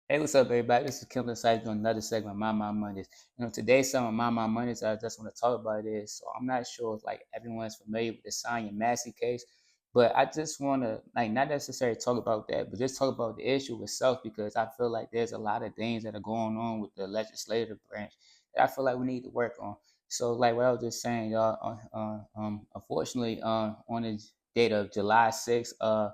Hey, what's up, everybody? This is Kim Inside doing another segment of My Mondays. Today's some of My Mondays I just want to talk about is, so I'm not sure if like everyone's familiar with the Sonya Massey case, but I just want to like not necessarily talk about that, but just talk about the issue itself because I feel like there's a lot of things that are going on with the legislative branch that I feel like we need to work on. So, like what I was just saying, y'all, unfortunately, on the date of July 6th, a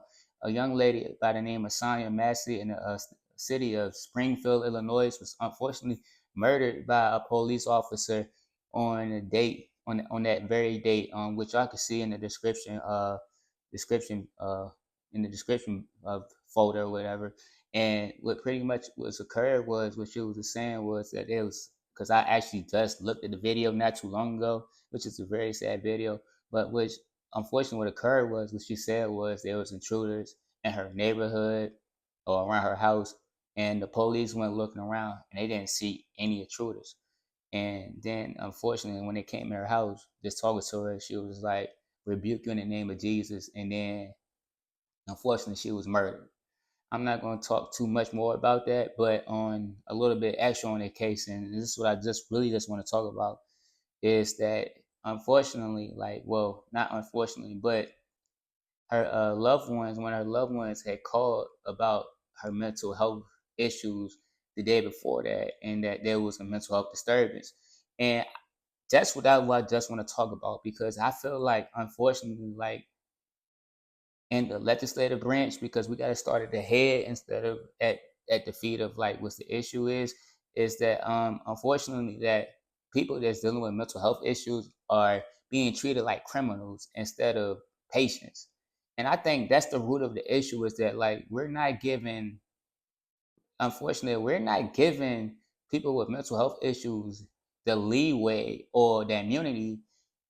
young lady by the name of Sonya Massey in the city of Springfield, Illinois, was unfortunately murdered by a police officer on a date on that very date, which I could see in the description in the description of folder or whatever. And what pretty much was occurred was what she was saying was that it was because I actually just looked at the video not too long ago, which is a very sad video, but which unfortunately what occurred was what she said was there was intruders in her neighborhood or around her house, and the police went looking around and they didn't see any intruders. And then, unfortunately, when they came to her house, just talking to her, she was like, "Rebuke you in the name of Jesus." And then, unfortunately, she was murdered. I'm not going to talk too much more about that, but on a little bit extra on the case, and this is what I just want to talk about is that unfortunately, like, well, not unfortunately, but her loved ones, when her loved ones had called about her mental health issues the day before that, and that there was a mental health disturbance. And that's what I just want to talk about because I feel like, unfortunately, like in the legislative branch, because we got to start at the head instead of at the feet of like what's the issue is that unfortunately that people that's dealing with mental health issues are being treated like criminals instead of patients. And I think that's the root of the issue is that like we're not giving, unfortunately, we're not giving people with mental health issues the leeway or the immunity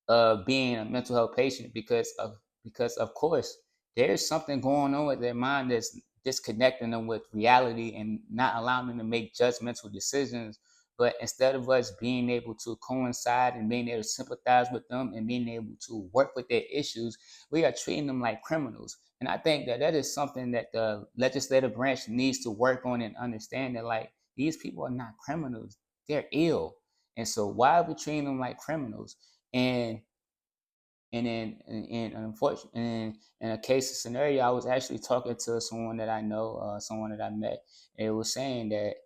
of being a mental health patient because of course there's something going on with their mind that's disconnecting them with reality and not allowing them to make judgmental decisions. But instead of us being able to coincide and being able to sympathize with them and being able to work with their issues, we are treating them like criminals. And I think that that is something that the legislative branch needs to work on and understand that like these people are not criminals, they're ill. And so why are we treating them like criminals? And unfortunately, in a case scenario, I was actually talking to someone that I know, someone that I met. And it was saying that,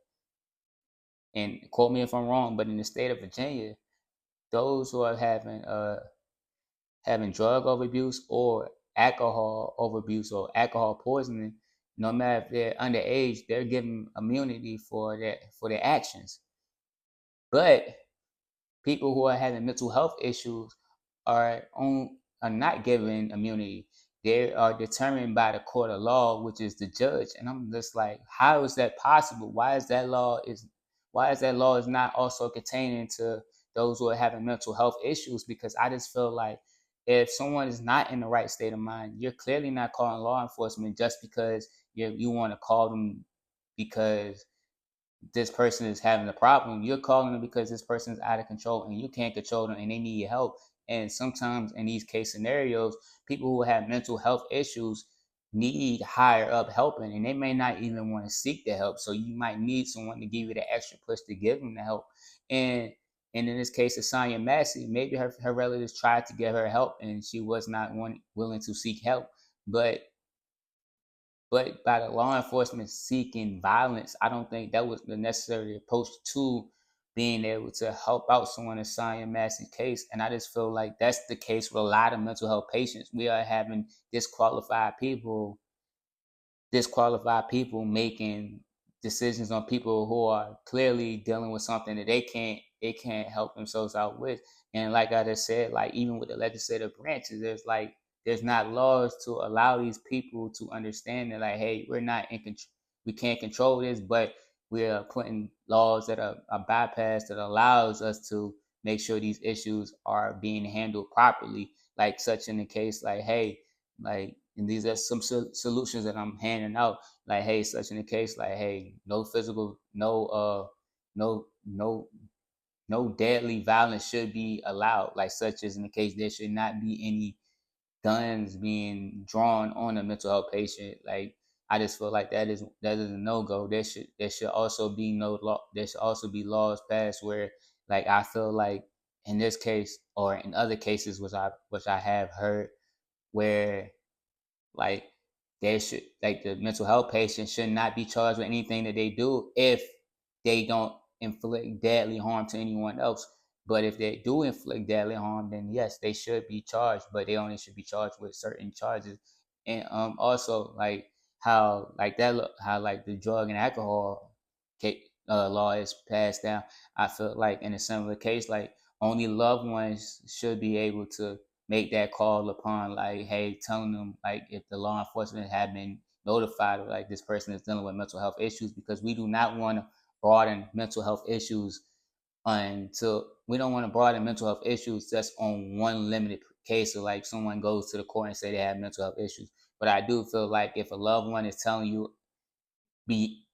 and quote me if I'm wrong, but in the state of Virginia, those who are having drug overabuse or alcohol overabuse or alcohol poisoning, no matter if they're underage, they're given immunity for their actions. But people who are having mental health issues are not given immunity. They are determined by the court of law, which is the judge. And I'm just like, how is that possible? Why is that law is not also containing to those who are having mental health issues? Because I just feel like if someone is not in the right state of mind, you're clearly not calling law enforcement just because you want to call them because this person is having a problem. You're calling them because this person is out of control and you can't control them and they need your help. And sometimes in these case scenarios, people who have mental health issues need higher up helping and they may not even want to seek the help. So you might need someone to give you the extra push to give them the help. And and in this case of Sonya Massey, maybe her relatives tried to get her help and she was not willing to seek help. But by the law enforcement seeking violence, I don't think that was the necessary approach to being able to help out someone in Sonya Massey's case. And I just feel like that's the case with a lot of mental health patients. We are having disqualified people making decisions on people who are clearly dealing with something that they can't help themselves out with. And like I just said, like even with the legislative branches, there's not laws to allow these people to understand that like, hey, we're not in control, we can't control this, but we are putting laws that are bypassed that allows us to make sure these issues are being handled properly. Like such in the case, like, hey, like, and these are some solutions that I'm handing out. Like, hey, such in the case, like, hey, no physical, no, no, no deadly violence should be allowed. Like, such as in the case, there should not be any guns being drawn on a mental health patient. Like, I just feel like that is a no go. There should also be no law. There should also be laws passed where, like, I feel like in this case or in other cases which I have heard, where like they should, like, the mental health patients should not be charged with anything that they do if they don't inflict deadly harm to anyone else. But if they do inflict deadly harm, then yes, they should be charged, but they only should be charged with certain charges. And also, like, how like the drug and alcohol law is passed down. I feel like in a similar case, like, only loved ones should be able to make that call upon, like, hey, telling them, like, if the law enforcement have been notified of, like, this person is dealing with mental health issues, because we do not want to broaden mental health issues until we don't want to broaden mental health issues just on one limited case of, like, someone goes to the court and say they have mental health issues. But I do feel like if a loved one is telling you be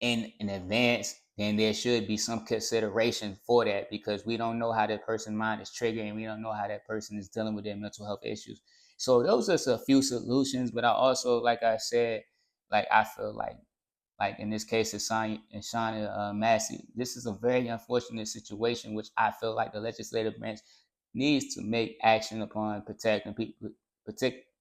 in advance, then there should be some consideration for that, because we don't know how that person's mind is triggered, and we don't know how that person is dealing with their mental health issues. So those are just a few solutions. But I also, like I said, like, I feel like in this case of Shauna Massey, this is a very unfortunate situation, which I feel like the legislative branch needs to make action upon protecting people,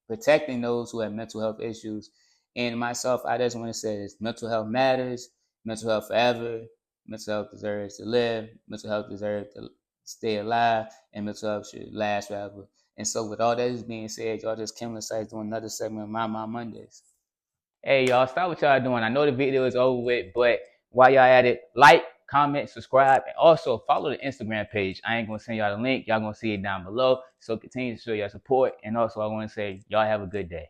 protecting those who have mental health issues. And myself, I just want to say this: mental health matters, mental health forever, mental health deserves to live, mental health deserves to stay alive, and mental health should last forever. And so, with all that is being said, y'all, just Kim Sites doing another segment of My Mondays. Hey, y'all, stop what y'all doing. I know the video is over with, but while y'all at it, like, comment, subscribe, and also follow the Instagram page. I ain't going to send y'all the link. Y'all going to see it down below. So continue to show your support. And also, I want to say, y'all have a good day.